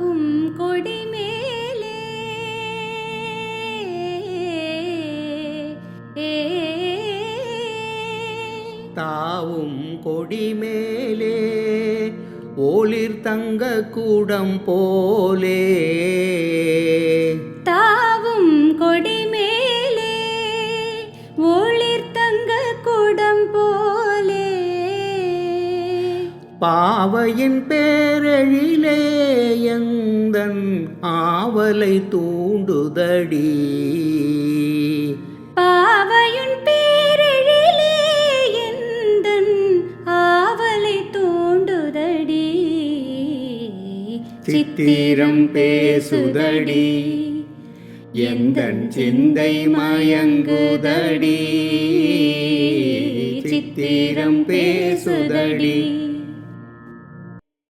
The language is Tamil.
தாவும் கொடிமேலே தாவும் கொடிமேலே ஒளிர் தங்க கூடம் போலே தாவும் கொடிமேலே ஒளிர் தங்க கூடம் போலே பாவையின் பேரெழிலே எந்தன் ஆவலை தூண்டுதடி பாவையுன் பேரெழிலே எந்தன் ஆவலை தூண்டுதடி சித்திரம் பேசுதடி எந்தன் சிந்தை மயங்குதடி சித்திரம் பேசுதடி